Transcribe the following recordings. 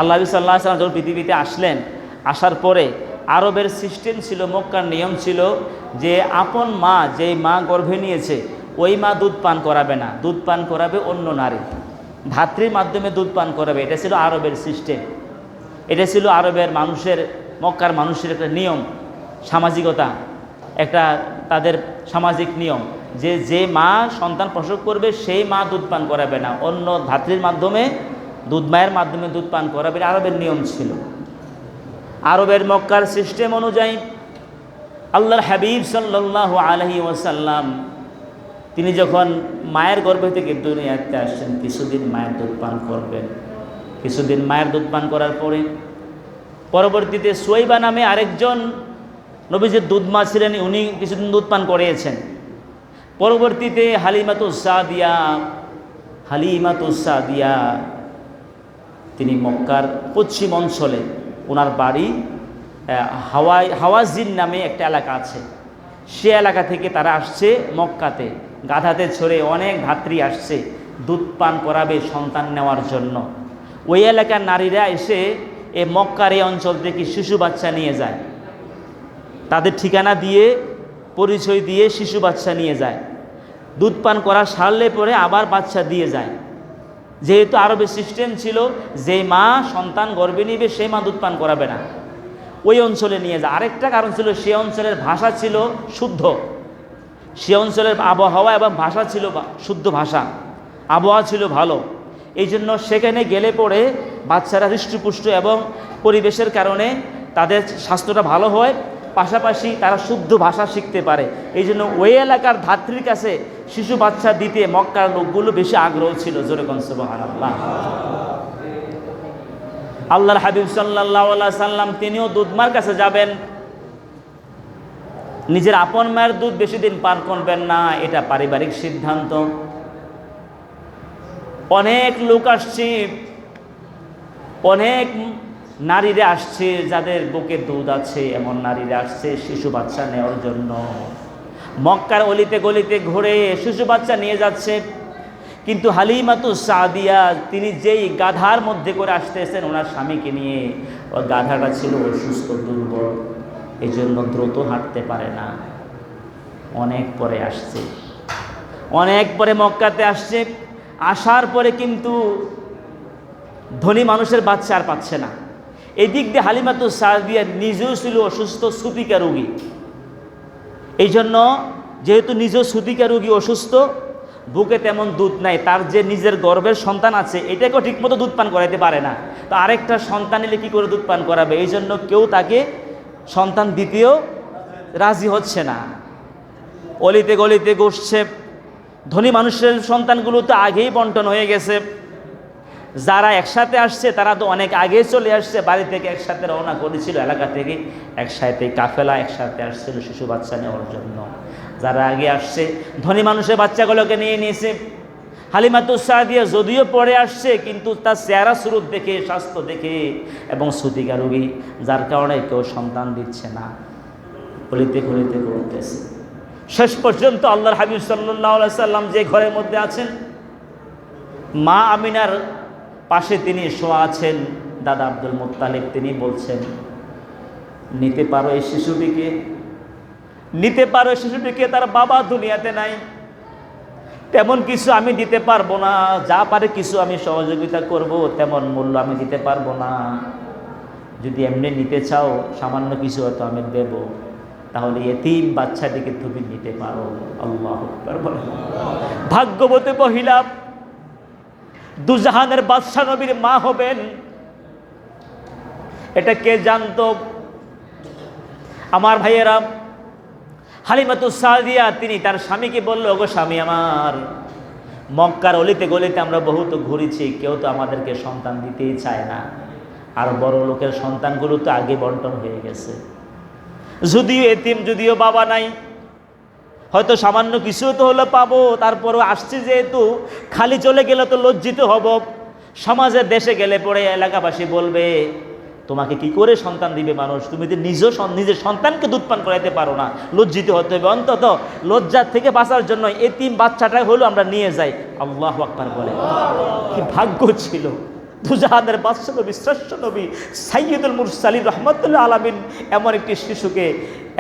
আল্লাহ নবী সাল্লাল্লাহু আলাইহি ওয়াসাল্লাম যখন পৃথিবীতে আসলেন, আসার পরে আরবের সিস্টেম ছিল, মক্কার নিয়ম ছিল যে আপন মা, যেই মা গর্ভে নিয়েছে ওই মা দুধ পান করাবে না, দুধ পান করাবে অন্য নারী, ধাত্রীর মাধ্যমে দুধ পান করাবে। এটা ছিল আরবের সিস্টেম, এটা ছিল আরবের মানুষের, মক্কার মানুষের একটা নিয়ম, সামাজিকতা, একটা তাদের সামাজিক নিয়ম যে যে মা সন্তান প্রসব করবে সেই মা দুধ পান করাবে না, অন্য ধাত্রীর মাধ্যমে, দুধ মায়ের মাধ্যমে দুধ পান করাবে, আরবের নিয়ম ছিল। আরবের মক্কার সিস্টেম অনুযায়ী আল্লাহর হাবিব সাল্লাল্লাহু আলাইহি ওয়াসাল্লাম তিনি যখন মায়ের গর্ভ থেকে দুনিয়াতে আসছেন, কিছুদিন মায়ের দুধ পান করবেন। কিছুদিন মায়ের দুধ পান করার পরে পরবর্তীতে সুয়াইবা নামে আরেকজন নবীজির দুধ মা ছিলেন, উনি কিছুদিন দুধ পান করিয়েছেন। পরবর্তীতে হালিমাতুস সাদিয়া তিনি মক্কার পশ্চিম অঞ্চলে, ওনার বাড়ি হাওয়াজিন নামে একটা এলাকা আছে, সে এলাকা থেকে তারা আসছে মক্কাতে, গাধাতে ছড়ে অনেক ধাত্রী আসছে দুধ পান করাবে সন্তান নেওয়ার জন্য। ওই এলাকার নারীরা এসে এ মক্কার এই অঞ্চল থেকে শিশু বাচ্চা নিয়ে যায়, তাদের ঠিকানা দিয়ে, পরিচয় দিয়ে শিশু বাচ্চা নিয়ে যায়, দুধ পান করা সারলে পরে আবার বাচ্চা দিয়ে যায়। যেহেতু আরবের সিস্টেম ছিল যে মা সন্তান গর্ভে নিবে সেই মা দুধ পান করাবে না, ওই অঞ্চলে নিয়ে যায়। আরেকটা কারণ ছিল সে অঞ্চলের ভাষা ছিল শুদ্ধ, সে অঞ্চলের আবহাওয়া এবং ভাষা ছিল শুদ্ধ ভাষা, আবহাওয়া ছিল ভালো। এই জন্য সেখানে গেলে পরে বাচ্চারা হৃষ্টপুষ্ট এবং পরিবেশের কারণে তাদের স্বাস্থ্যটা ভালো হয়, পাশাপাশি তারা শুদ্ধ ভাষা শিখতে পারে। এই জন্য ওই এলাকার ধাত্রীর কাছে শিশু বাচ্চা দিতে মক্কার লোকগুলো বেশি আগ্রহ ছিল। জোরে কোন সুবহানাল্লাহ। আল্লাহর হাবিব সাল্লাল্লাহু আলাইহি সাল্লাম তিনিও দুধমার কাছে যাবেন, নিজের আপন মায়ের দুধ বেশি দিন পান করবেন না, এটা পারিবারিক সিদ্ধান্ত। অনেক লোক আসছে, অনেক নারীরা আসছে যাদের বুকে দুধ আছে, এমন নারীরা আসছে শিশু বাচ্চা নেওয়ার জন্য। মক্কার অলিতে গলিতে ঘুরে শিশু বাচ্চা নিয়ে যাচ্ছে, কিন্তু হালিমাতুস সাদিয়া তিনি যেই গাধার মধ্যে করে আসতেছেন ওনার স্বামীকে নিয়ে, ওই গাধাটা ছিল অসুস্থ, দুর্বল, এই জন্য দ্রুত হাঁটতে পারে না। অনেক পরে আসছে, অনেক পরে মক্কাতে আসছে, আসার পরে কিন্তু ধনী মানুষের বাচ্চা আর পাচ্ছে না। এই দিক দিয়ে হালিমাতুস সাদিয়া নিজেও ছিল অসুস্থ, সুতিকা রোগী। এই জন্য যেহেতু নিজেও সুতিকা রোগী, অসুস্থ, বুকে তেমন দুধ নাই, তার যে নিজের গর্ভের সন্তান আছে এটাকেও ঠিকমতো দুধ পান করাইতে পারে না, তো আরেকটা সন্তান নিলে কী করে দুধ পান করাবে? এই জন্য কেউ তাকে সন্তান দিতেও রাজি হচ্ছে না। অলিতে গলিতে ঘুরছে, ধনী মানুষের সন্তানগুলো তো আগেই বন্টন হয়ে গেছে, যারা একসাথে আসছে তারা তো অনেক আগে চলে আসছে, বাড়ি থেকে একসাথে রওনা করেছিল, এলাকা থেকে একসাথে কাফেলা একসাথে আসছিল শিশু বাচ্চা নেওয়ার জন্য। যারা আগে আসছে ধনী মানুষের বাচ্চাগুলোকে নিয়ে নিয়েছে। হালিমাতুস সাদিয়া যদিও পরে আসছে, কিন্তু তার চেহারা সুরত দেখে, স্বাস্থ্য দেখে এবং সুতিকা রোগী, যার কারণে কেউ সন্তান দিচ্ছে না, গলিতে গলিতে ঘুরতেছে। শেষ পর্যন্ত আল্লাহর হাবিব সাল্লাল্লাহু আলাইহি সাল্লাম যে ঘরের মধ্যে আছেন, মা আমিনার পাশে তিনি শোয়া আছেন, দাদা আব্দুল মুত্তালিব তিনি বলছেন, নিতে পারো এই শিশুটিকে, নিতে পারো এই শিশুটিকে, তার বাবা দুনিয়াতে নাই, তেমন কিছু আমি দিতে পারবো না, যা পারে কিছু আমি সহযোগিতা করব, তেমন মূল্য আমি দিতে পারবো না। যদি এমনি নিতে চাও সামান্য কিছু হয়তো আমি দেব, তাহলে এতিম বাচ্চাটিকে তুমি নিতে পারো। আল্লাহু আকবার বলেন। ভাগ্যবতী মহিলা, দুজাহানের বাদশা নবীর মা হবেন, এটা কে জানতো? আমার ভাইয়েরা, হালিমাতুস সাদিয়া তিনি তার স্বামীকে বলল, ওগো স্বামী আমার, মক্কার অলিতে গলিতে আমরা বহুত ঘুরেছি, কেউ তো আমাদেরকে সন্তান দিতেই চায় না, আর বড় লোকের সন্তানগুলো তো আগে বন্টন হয়ে গেছে, যদিও এতিম, যদিও বাবা নাই, হয়তো সামান্য কিছু তো হলে পাবো, তারপরও আসছে যেহেতু, খালি চলে গেলে তো লজ্জিত হব, সমাজের দেশে গেলে পরে এলাকাবাসী বলবে তোমাকে কি করে সন্তান দিবে মানুষ, তুমি তো নিজের সন্তানকে দুধ পান করাইতে পারো না, লজ্জিত হতে হবে। অন্তত লজ্জার থেকে বাঁচার জন্য এতিম বাচ্চাটাই হলো আমরা নিয়ে যাই। আল্লাহু আকবার বলে। কি ভাগ্য ছিল, দুজাহানের বাদশা নবী, শ্রেষ্ঠ নবী, সাইয়্যিদুল মুরসালিন রাহমাতুল আলামিন এমন একটি শিশুকে,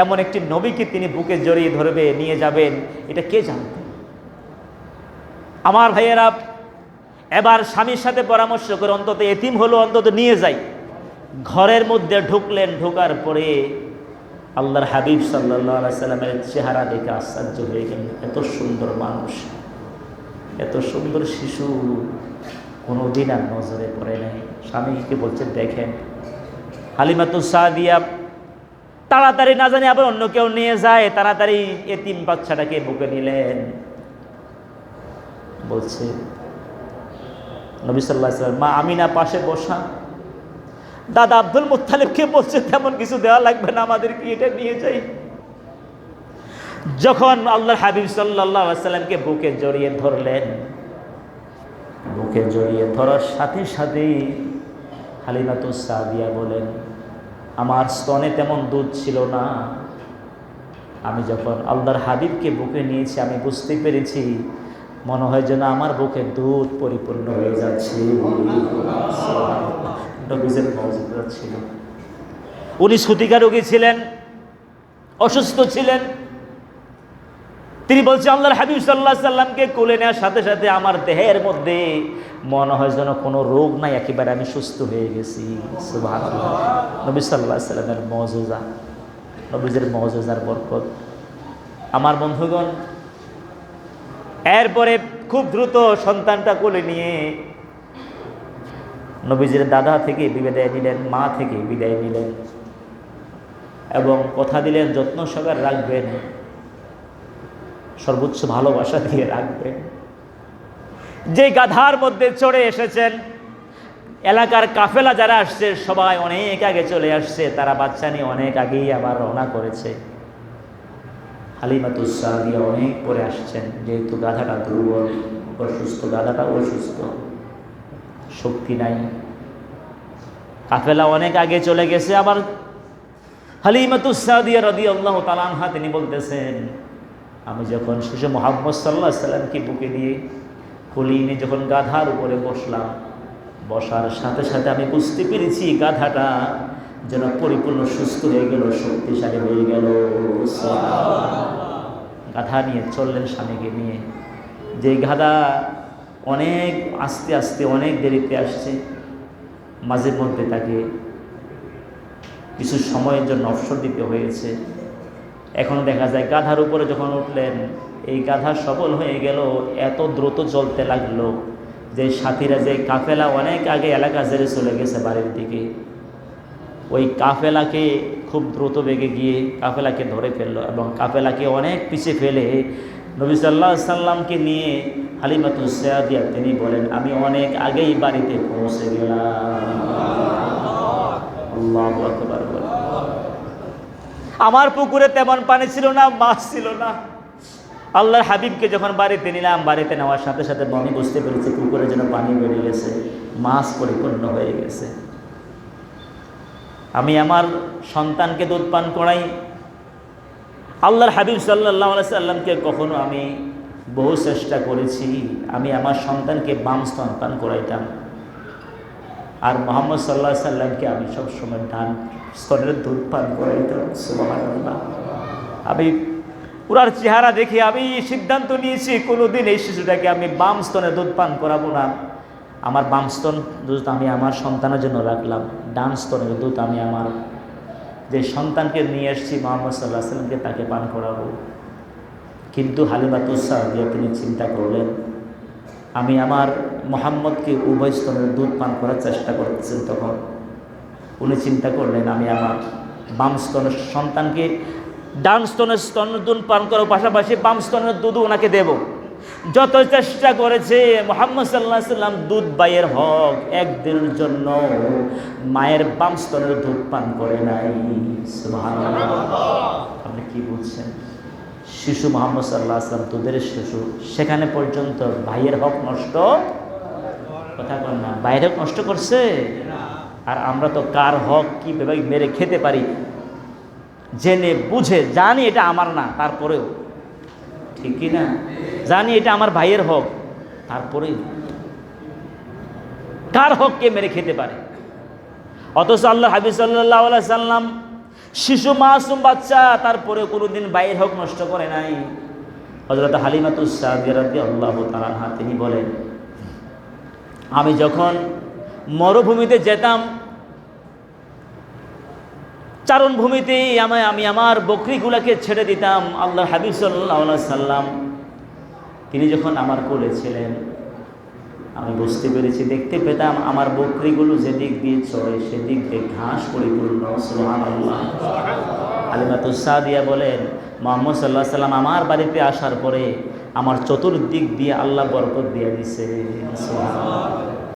এমন একটি নবীকে তিনি বুকে জড়িয়ে ধরবে, নিয়ে যাবেন, এটা কে জানতেন? আমার ভাইয়েরা, এবার স্বামীর সাথে পরামর্শ করে অন্তত এতিম হলো অন্তত নিয়ে যাই। ঘরের মধ্যে ঢুকলেন, ঢোকার পরে আল্লাহর হাবিব সাল্লাল্লাহু আলাইহি সাল্লামের চেহারা দেখে আশ্চর্য হয়ে গেলেন। এত সুন্দর মানুষ, এত সুন্দর শিশু কোনোদিন আর নজরে পড়ে নাই। স্বামীকে বলছেন, দেখেন হালিমাতুস সাদিয়া তাড়াতাড়ি না জানি আবার অন্য কেউ নিয়ে যায়, তাড়াতাড়ি এতিম বাচ্চাটাকে বুকে নিলেন। বলছে নবী সাল্লাল্লাহু আলাইহি ওয়াসাল্লাম, মা আমিনা পাশে বসা, দাদা আব্দুল মুত্তালিবকে বলছে তেমন কিছু দেওয়া লাগবে না, আমাদেরকে এটা নিয়ে যাই। যখন আল্লাহর হাবিব সাল্লাল্লাহু আলাইহি ওয়াসাল্লামকে বুকে জড়িয়ে ধরলেন, বুকে জড়িয়ে ধরার সাথে সাথে হালিমাতুস সাদিয়া বলেন, আমার স্তনে তেমন দুধ ছিল না, আমি যখন আল্লাহর হাবিবকে বুকে নিয়েছি আমি বুঝতে পেরেছি মনে হয় যেন আমার বুকে দুধ পরিপূর্ণ হয়ে যাচ্ছে। নবীজির মুজিজা ছিল। উনি সুতিকা রোগী ছিলেন, অসুস্থ ছিলেন। তিনি বলছেন আল্লাহর হাবিব সাল্লাল্লাহু আলাইহি সাল্লামকে কোলে নেওয়ার সাথে সাথে আমার দেহের মধ্যে মনে হয় যেন কোনো রোগ নাই, একেবারে আমি সুস্থ হয়ে গেছি। সুবহানাল্লাহ। নবী সাল্লাল্লাহু আলাইহি সাল্লামের মুজিজা, নবীজির মুজিজার বরকত। আমার বন্ধুগণ, এরপরে খুব দ্রুত সন্তানটা কোলে নিয়ে নবীজির দাদা থেকে বিদায় নিলেন, মা থেকে বিদায় নিলেন এবং কথা দিলেন যত্ন সহকারে রাখবেন, সর্বোচ্চ ভালোবাসা দিয়ে রাখবেন। যে গাধার মধ্যে চড়ে এসেছেন, এলাকার কাফেলা যারা আসছে সবাই অনেক আগে চলে আসছে, তারা বাচ্চা নিয়ে অনেক আগেই আবার রওনা করেছে। হালিমাতুস সাদিয়া অনেক পরে আসছেন, যেহেতু গাধাটা দুর্বল, অসুস্থ, গাধাটা অসুস্থ, শক্তি নাই। কাফেলা অনেক আগে চলে গেছে। আবার হালিমাতুস সাদিয়া রাদিয়াল্লাহু তাআলা আনহা তিনি বলতেছেন, আমি যখন শিশু মুহাম্মদ সাল্লাল্লাহু আলাইহি সাল্লামকে বুকে নিয়ে কোলে নিয়ে যখন গাধার উপরে বসলাম, বসার সাথে সাথে আমি বুঝতে পেরেছি গাধাটা যেন পরিপূর্ণ সুস্থ হয়ে গেল, শক্তিশালী হয়ে গেল। গাধা নিয়ে চললেন স্বামীকে নিয়ে। যে গাধা অনেক আস্তে আস্তে অনেক দেরিতে আসছে, মাঝে মধ্যে তাকে কিছু সময়ের জন্য অবসর দিতে হয়েছে। এখন দেখা যায় গাধার উপরে যখন উঠলেন, এই গাধা সবল হয়ে গেল, এত দ্রুত চলতে লাগলো যে সাথীরা, যে কাফেলা অনেক আগে এলাকা ছেড়ে চলে গেছে বাড়ির দিকে, ওই কাফেলাকে খুব দ্রুত বেগে গিয়ে কাফেলাকে ধরে ফেললো এবং কাফেলাকে অনেক পিছিয়ে ফেলে নবী সাল্লাল্লাহু আলাইহি সাল্লামকে নিয়ে হালিমাতুস সাদিয়া তিনি বলেন, আমি অনেক আগেই বাড়িতে পৌঁছে গেলাম। আল্লাহু আকবার। আমার পুকুরে তেমন পানি ছিল না, মাছ ছিল না। আল্লাহর হাবিবকে যখন বাড়িতে নিলাম, বাড়িতে নেওয়ার সাথে সাথে আমি বুঝতে পেরেছি পুকুরে যেন পানি বেড়ে গেছে, মাছ পরিপূর্ণ হয়ে গেছে। আমি আমার সন্তানকে দুধ পান করাই। আল্লাহর হাবিব সাল্লাল্লাহু আলাইহি সাল্লামকে কখনো আমি বহু চেষ্টা করেছি, আমি আমার সন্তানকে বাম স্তন পান করাইতাম, আর মুহাম্মদ সাল্লাল্লাহু আলাইহি সাল্লামকে আমি সবসময় ডান স্তনের দুধ পান করাইতাম। সুবহানাল্লাহ। আমি ওনার চেহারা দেখে আমি সিদ্ধান্ত নিয়েছি কোনোদিন এই শিশুটাকে আমি বাম স্তনে দুধ পান করাবো না। আমার বাম স্তন দুধ আমি আমার সন্তানের জন্য রাখলাম, ডান স্তনের দুধ আমি আমার যে সন্তানকে নিয়ে এসেছি মুহাম্মদ সাল্লাল্লাহু আলাইহি সাল্লামকে তাকে পান করাবো। কিন্তু হালিমাতুস সাদিয়া তিনি চিন্তা করলেন, আমি আমার মুহাম্মদকে উভয় স্তনের দুধ পান করার চেষ্টা করতেছেন। তখন উনি চিন্তা করলেন, আমি আমার বাম স্তনের সন্তানকে ডান স্তনের দুধ পান করার পাশাপাশি বাম স্তনের দুধও ওনাকে দেব। যত চেষ্টা করেছে মুহাম্মদ সাল্লাল্লাহু আলাইহি সাল্লাম দুধ বাইয়ের হক একদিনের জন্য মায়ের বাম স্তনের দুধ পান করে নাই। সুবহানাল্লাহ। আপনি কি বলছেন? শিশু মুহাম্মদ সাল্লাল্লাহু আলাইহি সাল্লাম দুধের শিশু, সেখানে পর্যন্ত ভাইয়ের হক নষ্ট, কথা বল না, ভাইয়ের হক নষ্ট করছে। আর আমরা তো কার হক কীভাবে মেরে খেতে পারি, জেনে বুঝে জানি এটা আমার না, তারপরেও, ঠিক কি না, জানি এটা আমার ভাইয়ের হক, তারপরেও কার হক কে মেরে খেতে পারে? অথচ আল্লাহ হাবিব সাল্লাল্লাহু আলাইহি সাল্লাম শিশু মাসুম বাচ্চা, তারপরে কোনোদিন বাইরের হক নষ্ট করে নাই। হযরত হালিমাতুস সাদিয়া রাদিয়াল্লাহু তাআলা আনহা তিনি বলেন, আমি যখন মরুভূমিতে যেতাম, চারণভূমিতে আমি আমার বকরিগুলাকে ছেড়ে দিতাম। আল্লাহ হাবিব সাল্লাল্লাহু আলাইহি সাল্লাম তিনি যখন আমার কোলে ছিলেন, আমি বুঝতে পেরেছি, দেখতে পেতাম আমার বকরিগুলো যেদিক দিয়ে চড়ে সেদিক দিয়ে ঘাস পরিপূর্ণ। সুবহানাল্লাহ। হালিমাতুস সাদিয়া বলেন, মুহাম্মদ সাল্লাল্লাহু আলাইহি সাল্লাম আমার বাড়িতে আসার পরে আমার চতুর্দিক দিয়ে আল্লাহ বরকত দিয়ে দিয়েছে। সুবহানাল্লাহ।